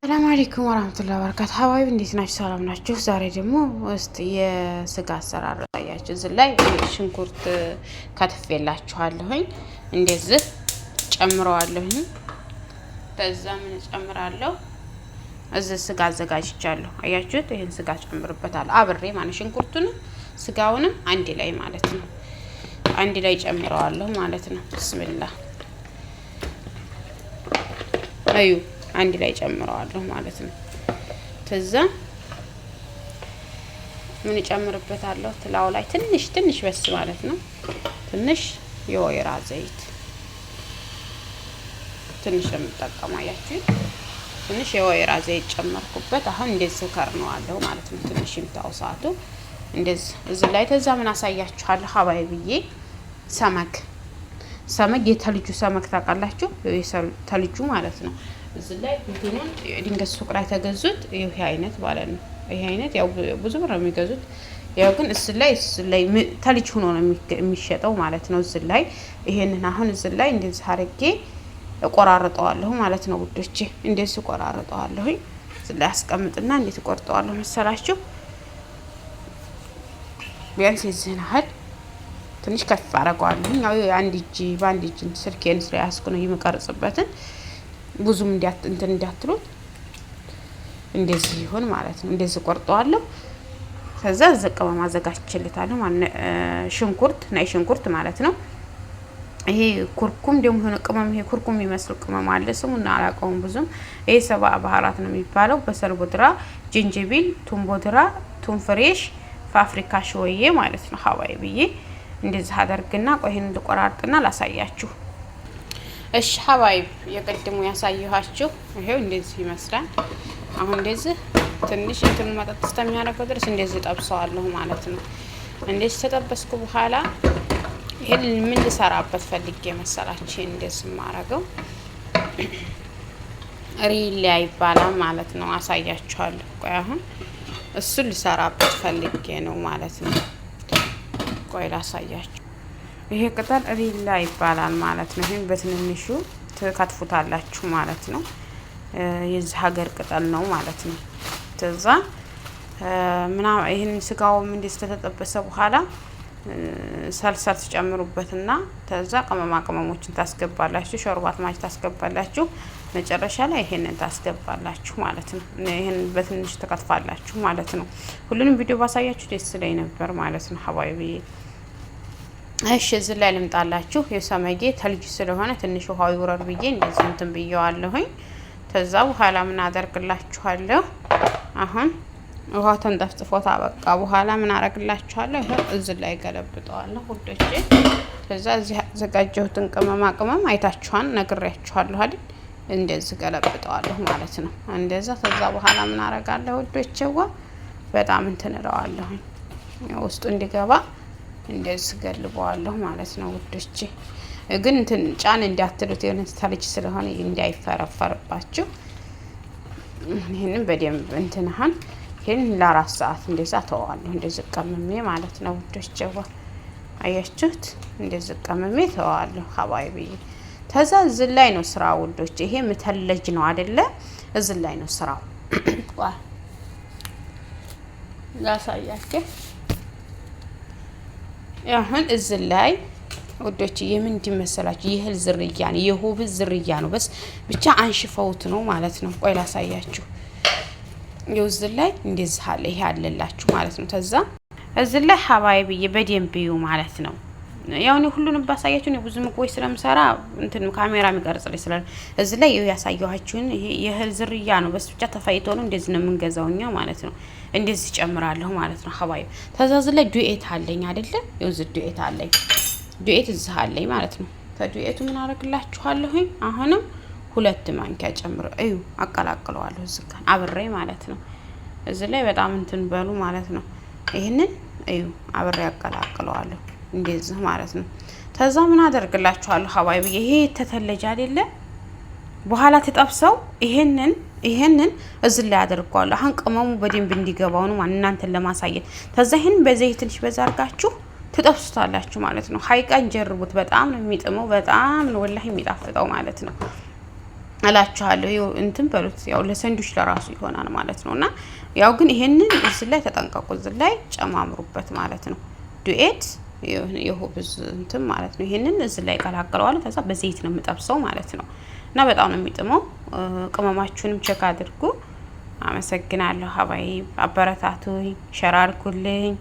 ሰላም አለይኩም ወራህመቱላሂ ወበረካቱ። ሀባይብ እንዴት ናችሁ? ሰላም ናችሁ? ዛሬ ደግሞ ውስጥ የስጋ አሰራር ታያችሁ። እዚህ ላይ ሽንኩርት ከትፌላችኋለሁኝ። እንደዚህ ጨምረዋለሁኝ። ከዛ ምን ጨምራለሁ? እዚህ ስጋ አዘጋጅቻለሁ። አያችሁት? ይሄን ስጋ ጨምርበታለሁ አብሬ ማለት ሽንኩርቱንም ስጋውንም አንድ ላይ ማለት ነው። አንድ ላይ ጨምረዋለሁ ማለት ነው። ቢስሚላህ አዩ አንድ ላይ ጨምረዋለሁ ማለት ነው። ከዛ ምን ጨምርበታለሁ? ትላው ላይ ትንሽ በስ ማለት ነው። ትንሽ የወይራ ዘይት ትንሽ የምጠቀመው አያችሁ፣ ትንሽ የወይራ ዘይት ጨመርኩበት። አሁን እንደዚህ ከርነዋለሁ ማለት ነው። ትንሽ ይምታው ሰዓቱ እንደዚህ እዚህ ላይ ተዛ ምን አሳያችኋለሁ ሀባይብዬ። ሰመግ የተልጁ ሰመግ ታውቃላችሁ? የተልጁ ማለት ነው። እዚህ ላይ እንትኑን ድንገት ሱቅ ላይ ተገዙት። ይሄ አይነት ማለት ነው። ይሄ አይነት ያው ብዙ ብር ነው የሚገዙት። ያው ግን እዚህ ላይ ተልጅ ሆኖ ነው የሚሸጠው ማለት ነው። እዚህ ላይ ይሄንን አሁን እዚህ ላይ እንደዚህ አርጌ እቆራርጠዋለሁ ማለት ነው ውዶቼ። እንደዚህ እቆራርጠዋለሁ። እዚህ ላይ አስቀምጥና እንዴት እቆርጠዋለሁ መሰላችሁ? ቢያንስ እዚህን ያህል ትንሽ ከፍ አደርገዋለሁ። ያው በአንድ እጅ ስልኬን ስለያዝኩ ነው የምቀርጽበትን ብዙም እንትን እንዳትሉት እንደዚህ ይሁን ማለት ነው። እንደዚህ ቆርጠዋለሁ። ከዛ ዘቀማ ማዘጋጅችልታለሁ ማለት ሽንኩርት ሽንኩርት ማለት ነው። ይሄ ኩርኩም ደግሞ ሆነ ቅመም፣ ይሄ ኩርኩም የሚመስል ቅመም አለ። ስሙን አላውቀውም ብዙም። ይሄ ሰባ ባህራት ነው የሚባለው። በሰል ቦድራ፣ ጅንጅቢል፣ ቱም ቦድራ፣ ቱም ፍሬሽ፣ ፋፍሪካ ሾዬ ማለት ነው። ሀዋይ ብዬ እንደዚህ አደርግና ቆይ ይሄን ልቆራርጥና ላሳያችሁ። እሺ ሀባይብ የቀድሙ ያሳየኋችሁ ይሄው እንደዚህ ይመስላል። አሁን እንደዚህ ትንሽ እንትኑ መጠጥ እስከሚያደርገው ድረስ እንደዚህ ጠብሰዋለሁ ማለት ነው። እንደዚህ ተጠበስኩ በኋላ ይሄን ምን ልሰራበት ፈልጌ መሰላችሁ? እንደዚህ ማረገው ሪላ ይባላል ማለት ነው። አሳያችኋለሁ። ቆይ አሁን እሱ ልሰራበት ፈልጌ ነው ማለት ነው። ቆይ ላሳያችሁ። ይሄ ቅጠል ሪላ ይባላል ማለት ነው። ይሄን በትንንሹ ትከትፉታላችሁ ማለት ነው። የዚህ ሀገር ቅጠል ነው ማለት ነው። ከዛ ይሄን ስጋውም እንደዚህ ተጠበሰ በኋላ ሰልሰል ትጨምሩበትና ከዛ ቅመማ ቅመሞችን ታስገባላችሁ። ሾርባት ማጅ ታስገባላችሁ። መጨረሻ ላይ ይሄንን ታስገባላችሁ ማለት ነው። ይሄን በትንሹ ተከትፋላችሁ ማለት ነው። ሁሉንም ቪዲዮ ባሳያችሁ ደስ ላይ ነበር ማለት ነው ሀባይቢ። እሺ እዚህ ላይ ልምጣላችሁ። የሰመጌ ተልጅ ስለሆነ ትንሽ ውሃው ይወረር ብዬ እንደዚህ እንትን ብየዋለሁኝ። ከዛ በኋላ ምን አደርግላችኋለሁ? አሁን ውሃው ተንጠፍጥፎት አበቃ በኋላ ምን አደርግላችኋለሁ? ይሄ እዚህ ላይ ገለብጠዋለሁ ውዶቼ። ከዛ እዚህ አዘጋጀሁትን ቅመም አይታችኋል፣ ነግሬያችኋለሁ አይደል? እንደዚህ ገለብጠዋለሁ ማለት ነው። እንደዛ ከዛ በኋላ ምን አደርጋለሁ ውዶቼዋ? በጣም እንትን እለዋለሁኝ ውስጡ እንዲገባ እንደዚህ ገልበዋለሁ ማለት ነው ውዶቼ። ግን እንትን ጫን እንዲያትሉት የሆነ ተልጅ ስለሆነ እንዳይፈረፈርባችሁ ይሄንን በደንብ እንትንሃን ይሄን ለ4 ሰዓት እንደዛ ተዋለሁ። እንደዚህ ቀመሜ ማለት ነው ውዶቼ። አያችሁት? እንደዚህ ቀመሜ ተዋለሁ ሀባይቢ። ተዛ እዚህ ላይ ነው ስራው ውዶቼ። ይሄ ምተለጅ ነው አይደለ? እዚህ ላይ ነው ስራው። ላሳያችሁ። አሁን እዚህ ላይ ወዶች የምን እንዲመሰላችሁ የእህል ዝርያ ነው፣ የሆብዝ ዝርያ ነው። በስ ብቻ አንሽፈውት ነው ማለት ነው። ቆይ ላሳያችሁ። እዚህ ላይ እንደዚህ አለ፣ ይሄ አለላችሁ ማለት ነው። ተዛ እዚህ ላይ ሀባይብዬ በደንብ እዩ ማለት ነው። ያው እኔ ሁሉንም ባሳያችሁ ነው ብዙ ምግቦች ስለምሰራ እንትን ካሜራ የሚቀርጽልኝ ስላለ እዚህ ላይ ያሳየኋችሁን ይሄ የእህል ዝርያ ነው። በስ ብቻ ተፈይቶ ነው እንደዚህ ነው የምንገዛውኛ ማለት ነው። እንደዚህ ጨምራለሁ ማለት ነው ሀባይብ። ተዛዝ ላይ ዱኤት አለኝ አይደለ? ይኸው ዱኤት አለኝ፣ ዱኤት እዚህ አለኝ ማለት ነው። ከዱኤቱ ምን አደርግላችኋለሁኝ? አሁንም 2 ማንኪያ ጨምሮ እዩ፣ አቀላቅለዋለሁ እዚህ ጋር አብሬ ማለት ነው። እዚህ ላይ በጣም እንትን በሉ ማለት ነው። ይሄንን እዩ አብሬ አቀላቅለዋለሁ እንደዚህ ማለት ነው። ተዛ ምን አደርግላችኋለሁ ሀባይብ? ይሄ ተተለጀ አይደለ? በኋላ ተጠብሰው ይሄንን እዚህ ላይ አደርጋለሁ። አሁን ቅመሙ በደንብ እንዲገባው ነው እናንተን ለማሳየት። ተዛ ይሄን በዘይት ትንሽ በዛ አድርጋችሁ ትጠብሱታላችሁ ማለት ነው። ሀይቃን ጀርቡት። በጣም ነው የሚጥመው፣ በጣም ነው ወላሂ የሚጣፍጠው ማለት ነው። እላችኋለሁ። እንትን በሉት ያው ለሰንዱች ለራሱ ይሆናል ማለት ነውና ያው ግን ይሄንን እዚህ ላይ ተጠንቀቁ፣ እዚህ ላይ ጨማምሩበት ማለት ነው። ዱኤት የሆብዝ እንትን ማለት ነው። ይሄንን እዚህ ላይ ቀላቅለዋለሁ። ከዛ በዘይት ነው የምጠብሰው ማለት ነው። እና በጣም ነው የሚጥመው። ቅመማችሁንም ቼክ አድርጉ። አመሰግናለሁ። ሀባይ አበረታቱኝ፣ ሸር አድርጉልኝ።